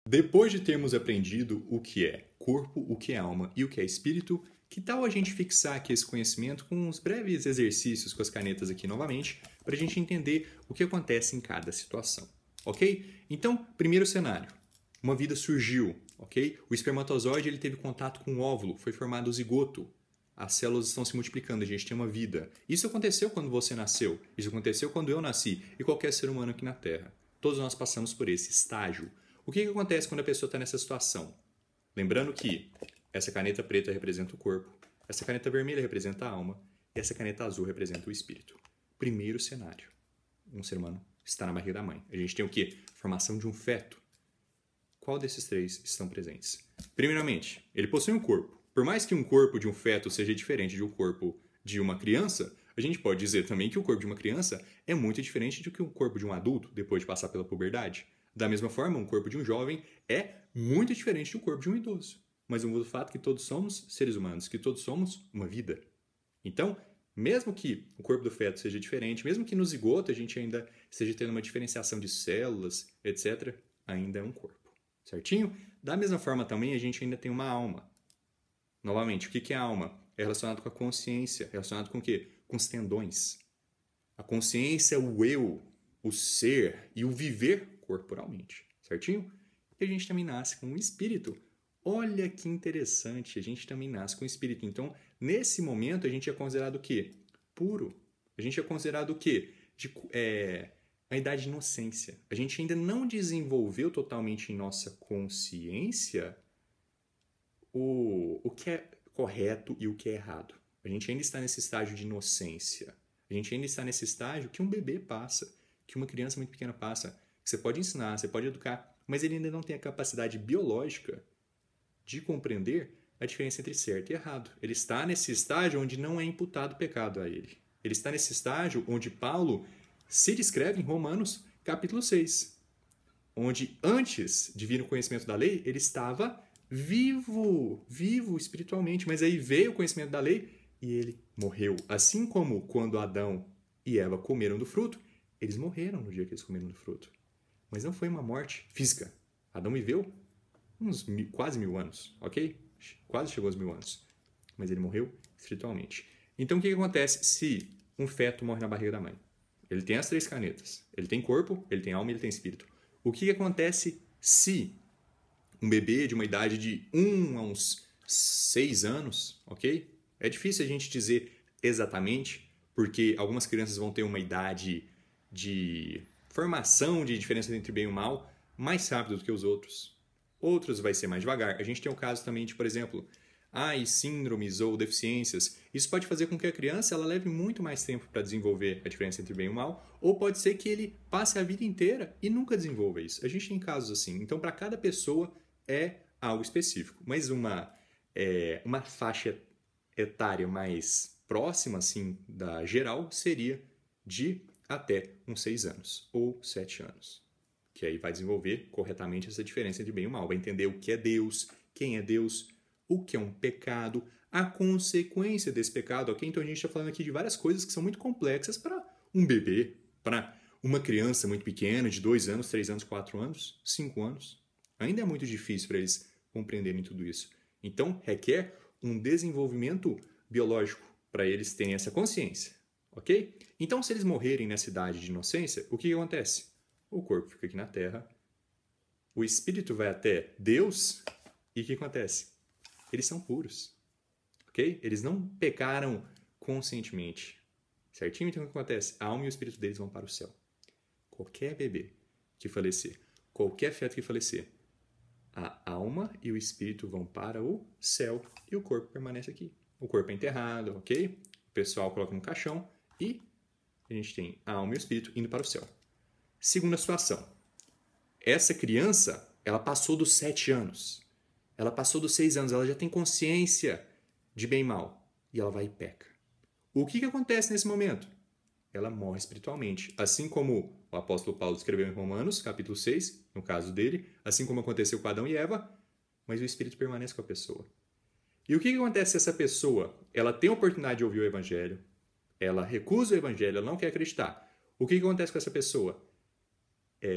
Depois de termos aprendido o que é corpo, o que é alma e o que é espírito, que tal a gente fixar aqui esse conhecimento com uns breves exercícios com as canetas aqui novamente, para a gente entender o que acontece em cada situação, ok? Então, primeiro cenário. Uma vida surgiu, ok? O espermatozoide ele teve contato com o óvulo, foi formado o zigoto. As células estão se multiplicando, a gente tem uma vida. Isso aconteceu quando você nasceu, isso aconteceu quando eu nasci e qualquer ser humano aqui na Terra. Todos nós passamos por esse estágio. O que acontece quando a pessoa está nessa situação? Lembrando que essa caneta preta representa o corpo, essa caneta vermelha representa a alma e essa caneta azul representa o espírito. Primeiro cenário. Um ser humano está na barriga da mãe. A gente tem o quê? Formação de um feto. Qual desses três estão presentes? Primeiramente, ele possui um corpo. Por mais que um corpo de um feto seja diferente do corpo de uma criança, a gente pode dizer também que o corpo de uma criança é muito diferente do que o corpo de um adulto depois de passar pela puberdade. Da mesma forma, um corpo de um jovem é muito diferente do corpo de um idoso. Mas o fato é que todos somos seres humanos, que todos somos uma vida. Então, mesmo que o corpo do feto seja diferente, mesmo que no zigoto a gente ainda esteja tendo uma diferenciação de células, etc., ainda é um corpo. Certinho? Da mesma forma também a gente ainda tem uma alma. Novamente, o que é alma? É relacionado com a consciência. É relacionado com o quê? Com os tendões. A consciência é o eu, o ser e o viver corporalmente. Certinho? E a gente também nasce com um espírito. Olha que interessante, a gente também nasce com o espírito. Então, nesse momento, a gente é considerado o quê? Puro. A gente é considerado o quê? A idade de inocência. A gente ainda não desenvolveu totalmente em nossa consciência o que é correto e o que é errado. A gente ainda está nesse estágio de inocência. A gente ainda está nesse estágio que um bebê passa, que uma criança muito pequena passa. Que você pode ensinar, você pode educar, mas ele ainda não tem a capacidade biológica de compreender a diferença entre certo e errado. Ele está nesse estágio onde não é imputado pecado a ele. Ele está nesse estágio onde Paulo se descreve em Romanos capítulo 6, onde antes de vir o conhecimento da lei, ele estava vivo espiritualmente, mas aí veio o conhecimento da lei e ele morreu. Assim como quando Adão e Eva comeram do fruto, eles morreram no dia que eles comeram do fruto. Mas não foi uma morte física. Adão viveu quase 1000 anos, ok? Quase chegou aos 1000 anos. Mas ele morreu espiritualmente. Então o que acontece se um feto morre na barriga da mãe? Ele tem as 3 canetas. Ele tem corpo, ele tem alma e ele tem espírito. O que acontece se um bebê de uma idade de 1 a uns 6 anos, ok? É difícil a gente dizer exatamente, porque algumas crianças vão ter uma idade de formação de diferença entre bem e o mal mais rápido do que os outros. Outros vai ser mais devagar. A gente tem o caso também de, por exemplo, síndromes ou deficiências. Isso pode fazer com que a criança ela leve muito mais tempo para desenvolver a diferença entre bem e o mal, ou pode ser que ele passe a vida inteira e nunca desenvolva isso. A gente tem casos assim. Então, para cada pessoa é algo específico. Mas uma faixa etária mais próxima assim, da geral seria de até uns 6 anos ou 7 anos. Que aí vai desenvolver corretamente essa diferença entre bem e o mal. Vai entender o que é Deus, quem é Deus, o que é um pecado, a consequência desse pecado, ok? Então a gente está falando aqui de várias coisas que são muito complexas para um bebê, para uma criança muito pequena, de 2 anos, 3 anos, 4 anos, 5 anos. Ainda é muito difícil para eles compreenderem tudo isso. Então requer um desenvolvimento biológico para eles terem essa consciência, ok? Então se eles morrerem nessa idade de inocência, o que acontece? O corpo fica aqui na Terra, o espírito vai até Deus e o que acontece? Eles são puros, ok? Eles não pecaram conscientemente, certinho? Então o que acontece? A alma e o espírito deles vão para o céu. Qualquer bebê que falecer, qualquer feto que falecer, a alma e o espírito vão para o céu e o corpo permanece aqui. O corpo é enterrado, ok? O pessoal coloca no caixão e a gente tem a alma e o espírito indo para o céu. Segunda situação. Essa criança, ela passou dos 7 anos. Ela passou dos 6 anos. Ela já tem consciência de bem e mal. E ela vai e peca. O que acontece nesse momento? Ela morre espiritualmente. Assim como o apóstolo Paulo escreveu em Romanos, capítulo 6, no caso dele. Assim como aconteceu com Adão e Eva. Mas o espírito permanece com a pessoa. E o que acontece se essa pessoa ela tem a oportunidade de ouvir o evangelho? Ela recusa o evangelho, ela não quer acreditar. O que acontece com essa pessoa?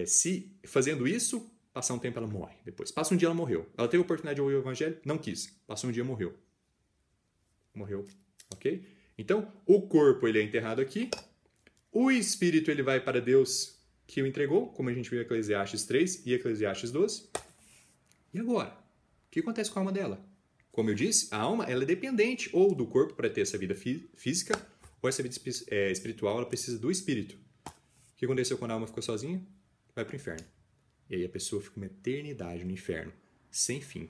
Se fazendo isso, Passar um tempo, ela morre depois. Passa um dia, ela morreu. Ela teve a oportunidade de ouvir o evangelho? Não quis. Passou um dia, morreu. Morreu. Ok? Então, o corpo ele é enterrado aqui. O espírito ele vai para Deus que o entregou, como a gente viu em Eclesiastes 3 e Eclesiastes 12. E agora? O que acontece com a alma dela? Como eu disse, a alma ela é dependente ou do corpo para ter essa vida física, ou essa vida espiritual ela precisa do espírito. O que aconteceu quando a alma ficou sozinha? Vai para o inferno. E aí a pessoa fica uma eternidade no inferno, sem fim.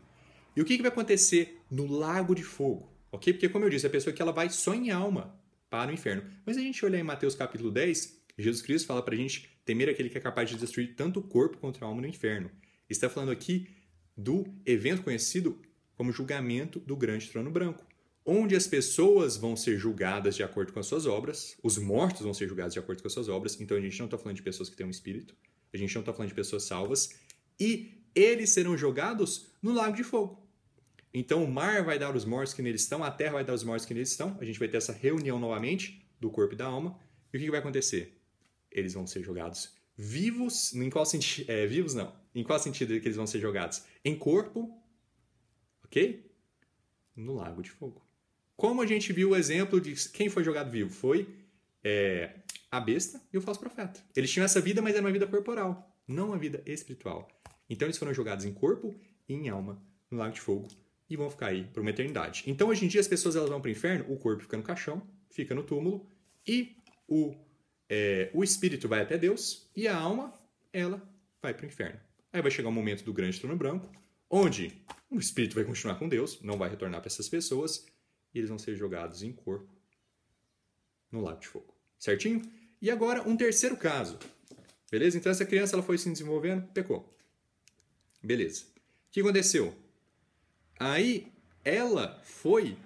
E o que vai acontecer no lago de fogo? Ok? Porque, como eu disse, a pessoa que ela vai só em alma para o inferno. Mas a gente olhar em Mateus capítulo 10, Jesus Cristo fala para a gente temer aquele que é capaz de destruir tanto o corpo quanto a alma no inferno. Ele está falando aqui do evento conhecido como julgamento do grande trono branco, onde as pessoas vão ser julgadas de acordo com as suas obras, os mortos vão ser julgados de acordo com as suas obras. Então a gente não está falando de pessoas que têm um espírito, a gente não está falando de pessoas salvas, e eles serão jogados no lago de fogo. Então o mar vai dar os mortos que neles estão, a terra vai dar os mortos que neles estão, a gente vai ter essa reunião novamente do corpo e da alma, e o que vai acontecer? Eles vão ser jogados vivos, em qual sentido? Vivos não. Em qual sentido que eles vão ser jogados? Em corpo, ok? No lago de fogo. Como a gente viu o exemplo de quem foi jogado vivo? Foi a besta e o falso profeta. Eles tinham essa vida, mas era uma vida corporal, não uma vida espiritual. Então eles foram jogados em corpo e em alma no lago de fogo e vão ficar aí por uma eternidade. Então hoje em dia as pessoas elas vão para o inferno, o corpo fica no caixão, fica no túmulo e o espírito vai até Deus e a alma, ela vai para o inferno. Aí vai chegar o momento do grande trono branco, onde o espírito vai continuar com Deus, não vai retornar para essas pessoas e eles vão ser jogados em corpo no lago de fogo. Certinho? E agora um terceiro caso. Beleza? Então essa criança ela foi se desenvolvendo, pecou. Beleza. O que aconteceu? Aí ela foi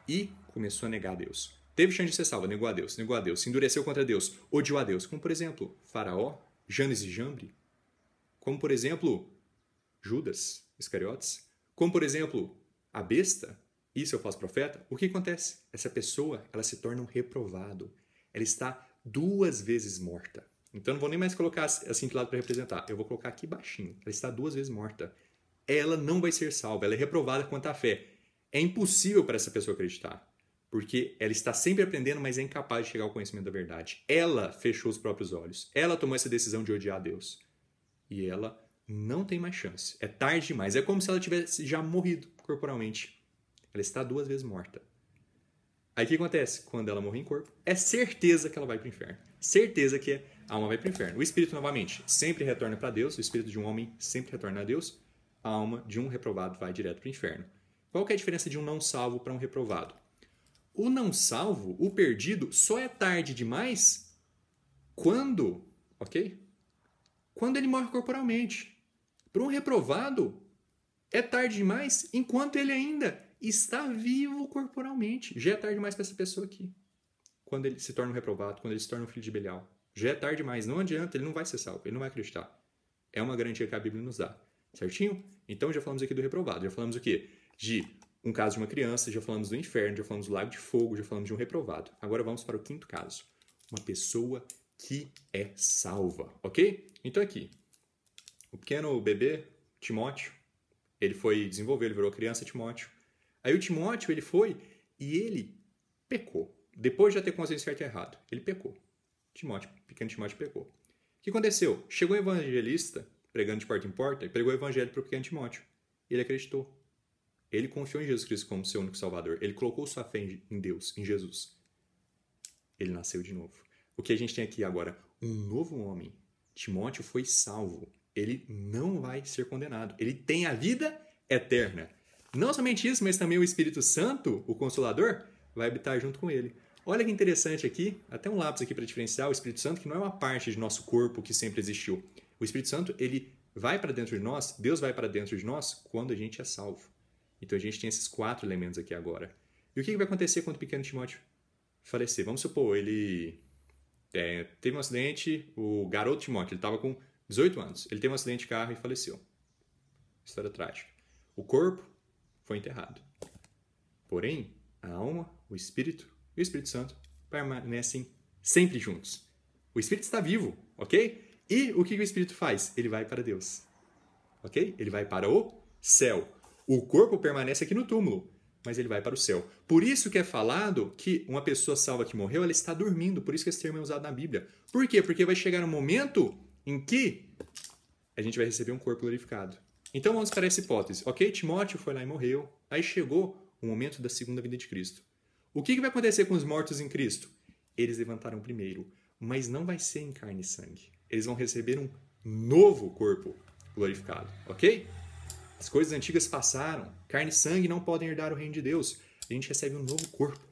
e começou a negar a Deus. Teve chance de ser salva, negou a Deus, se endureceu contra Deus, odiou a Deus. Como, por exemplo, Faraó, Janes e Jambre. Como, por exemplo, Judas Iscariotes. Como, por exemplo, a besta e seu falso profeta. O que acontece? Essa pessoa ela se torna um reprovado. Ela está 2 vezes morta. Então, não vou nem mais colocar assim de lado para representar. Eu vou colocar aqui baixinho. Ela está 2 vezes morta. Ela não vai ser salva. Ela é reprovada quanto à fé. É impossível para essa pessoa acreditar. Porque ela está sempre aprendendo, mas é incapaz de chegar ao conhecimento da verdade. Ela fechou os próprios olhos. Ela tomou essa decisão de odiar a Deus. E ela não tem mais chance. É tarde demais. É como se ela tivesse já morrido corporalmente. Ela está 2 vezes morta. Aí o que acontece? Quando ela morre em corpo, é certeza que ela vai para o inferno. Certeza que a alma vai para o inferno. O espírito, novamente, sempre retorna para Deus. O espírito de um homem sempre retorna a Deus. A alma de um reprovado vai direto para o inferno. Qual que é a diferença de um não salvo para um reprovado? O não salvo, o perdido, só é tarde demais quando, ok? Quando ele morre corporalmente. Para um reprovado, é tarde demais enquanto ele ainda está vivo corporalmente. Já é tarde demais para essa pessoa aqui. Quando ele se torna um reprovado, quando ele se torna um filho de Belial. Já é tarde demais. Não adianta, ele não vai ser salvo, ele não vai acreditar. É uma garantia que a Bíblia nos dá. Certinho? Então já falamos aqui do reprovado. Já falamos o quê? De um caso de uma criança, já falamos do inferno, já falamos do lago de fogo, já falamos de um reprovado. Agora vamos para o 5º caso. Uma pessoa que é salva, ok? Então aqui, o pequeno bebê, Timóteo, ele foi desenvolver, ele virou criança, Timóteo. Aí o Timóteo, ele foi e ele pecou. Depois de já ter consciência certo e errado, ele pecou. Pequeno Timóteo pecou. O que aconteceu? Chegou um evangelista, pregando de porta em porta, e pregou o evangelho para o pequeno Timóteo. Ele acreditou. Ele confiou em Jesus Cristo como seu único salvador. Ele colocou sua fé em Deus, em Jesus. Ele nasceu de novo. O que a gente tem aqui agora? Um novo homem. Timóteo foi salvo. Ele não vai ser condenado. Ele tem a vida eterna. Não somente isso, mas também o Espírito Santo, o Consolador, vai habitar junto com ele. Olha que interessante aqui, até um lápis aqui para diferenciar o Espírito Santo, que não é uma parte de nosso corpo que sempre existiu. O Espírito Santo, ele vai para dentro de nós, Deus vai para dentro de nós quando a gente é salvo. Então a gente tem esses 4 elementos aqui agora. E o que vai acontecer quando o pequeno Timóteo falecer? Vamos supor, ele teve um acidente, o garoto Timóteo, ele estava com 18 anos. Ele teve um acidente de carro e faleceu. História trágica. O corpo foi enterrado. Porém, a alma, o Espírito e o Espírito Santo permanecem sempre juntos. O Espírito está vivo, ok? E o que o Espírito faz? Ele vai para Deus. ok? Ele vai para o céu. O corpo permanece aqui no túmulo, mas ele vai para o céu. Por isso que é falado que uma pessoa salva que morreu, ela está dormindo. Por isso que esse termo é usado na Bíblia. Por quê? Porque vai chegar um momento em que a gente vai receber um corpo glorificado. Então vamos para essa hipótese. Ok, Timóteo foi lá e morreu. Aí chegou o momento da segunda vinda de Cristo. O que vai acontecer com os mortos em Cristo? Eles levantarão primeiro, mas não vai ser em carne e sangue. Eles vão receber um novo corpo glorificado, ok? As coisas antigas passaram. Carne e sangue não podem herdar o reino de Deus. A gente recebe um novo corpo.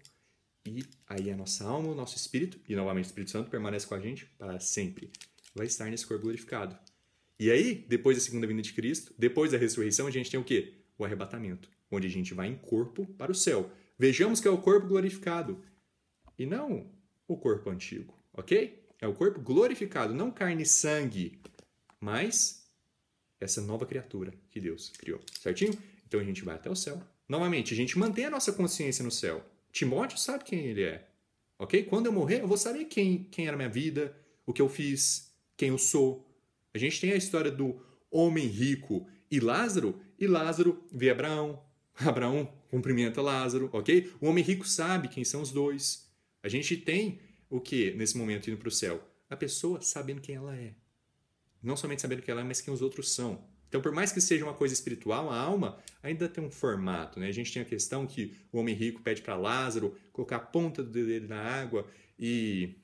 E aí a nossa alma, o nosso espírito, e novamente o Espírito Santo permanece com a gente para sempre. Vai estar nesse corpo glorificado. E aí, depois da segunda vinda de Cristo, depois da ressurreição, a gente tem o quê? O arrebatamento, onde a gente vai em corpo para o céu. Vejamos que é o corpo glorificado e não o corpo antigo, ok? É o corpo glorificado, não carne e sangue, mas essa nova criatura que Deus criou, certinho? Então a gente vai até o céu. Novamente, a gente mantém a nossa consciência no céu. Timóteo sabe quem ele é, ok? Quando eu morrer, eu vou saber quem era a minha vida, o que eu fiz, quem eu sou. A gente tem a história do homem rico e Lázaro vê Abraão, Abraão cumprimenta Lázaro, ok? O homem rico sabe quem são os dois. A gente tem o que nesse momento indo para o céu? A pessoa sabendo quem ela é. Não somente sabendo quem ela é, mas quem os outros são. Então, por mais que seja uma coisa espiritual, a alma ainda tem um formato, né? A gente tem a questão que o homem rico pede para Lázaro colocar a ponta do dedo dele na água e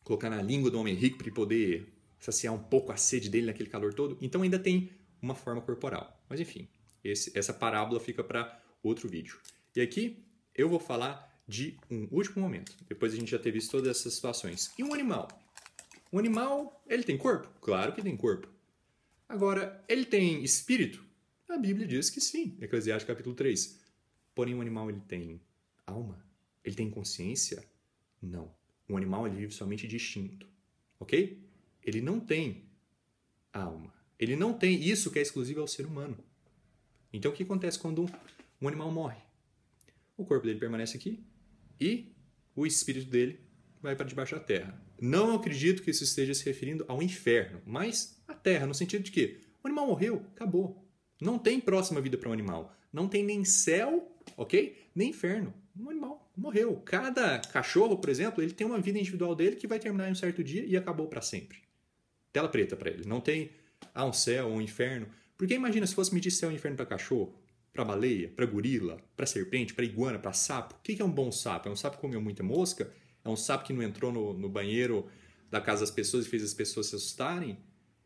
colocar na língua do homem rico para ele poder saciar um pouco a sede dele naquele calor todo. Então, ainda tem uma forma corporal. Mas, enfim, essa parábola fica para outro vídeo. E aqui eu vou falar de um último momento. Depois a gente já ter visto todas essas situações. E um animal? Um animal, ele tem corpo? Claro que tem corpo. Agora, ele tem espírito? A Bíblia diz que sim, Eclesiastes capítulo 3. Porém, um animal, ele tem alma? Ele tem consciência? Não. Um animal, ele vive somente de instinto. Ok? Ele não tem alma. Ele não tem isso que é exclusivo ao ser humano. Então, o que acontece quando um animal morre? O corpo dele permanece aqui e o espírito dele vai para debaixo da terra. Não acredito que isso esteja se referindo ao inferno, mas à terra, no sentido de que o animal morreu, acabou. Não tem próxima vida para um animal. Não tem nem céu, ok? Nem inferno. Um animal morreu. Cada cachorro, por exemplo, ele tem uma vida individual dele que vai terminar em um certo dia e acabou para sempre. Tela preta para ele. Não tem um céu, um inferno. Porque imagina se fosse medir céu e inferno para cachorro, para baleia, para gorila, para serpente, para iguana, para sapo. O que é um bom sapo? É um sapo que comeu muita mosca? É um sapo que não entrou no banheiro da casa das pessoas e fez as pessoas se assustarem?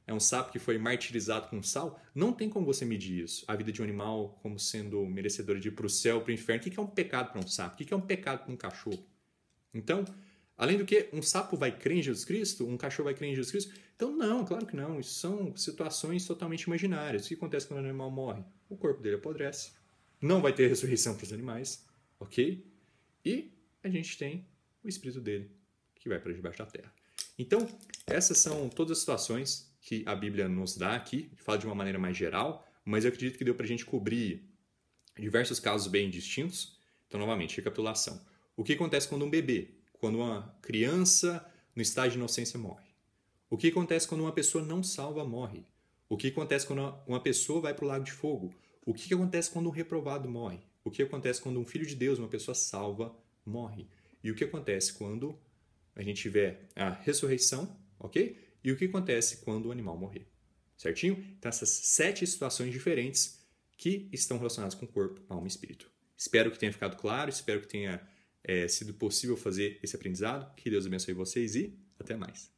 É um sapo que foi martirizado com sal? Não tem como você medir isso. A vida de um animal como sendo merecedora de ir para o céu, para o inferno. O que é um pecado para um sapo? O que é um pecado para um cachorro? Então, além do que, um sapo vai crer em Jesus Cristo? Um cachorro vai crer em Jesus Cristo? Então, não, claro que não. Isso são situações totalmente imaginárias. O que acontece quando o animal morre? O corpo dele apodrece. Não vai ter ressurreição para os animais, ok? E a gente tem o espírito dele, que vai para debaixo da terra. Então, essas são todas as situações que a Bíblia nos dá aqui. Fala de uma maneira mais geral, mas eu acredito que deu para a gente cobrir diversos casos bem distintos. Então, novamente, recapitulação. O que acontece quando um bebê, quando uma criança no estágio de inocência morre? O que acontece quando uma pessoa não salva morre? O que acontece quando uma pessoa vai para o lago de fogo? O que acontece quando um reprovado morre? O que acontece quando um filho de Deus, uma pessoa salva, morre? E o que acontece quando a gente tiver a ressurreição, ok? E o que acontece quando o animal morrer, certinho? Então, essas 7 situações diferentes que estão relacionadas com o corpo, alma e espírito. Espero que tenha ficado claro, espero que tenha sido possível fazer esse aprendizado. Que Deus abençoe vocês e até mais.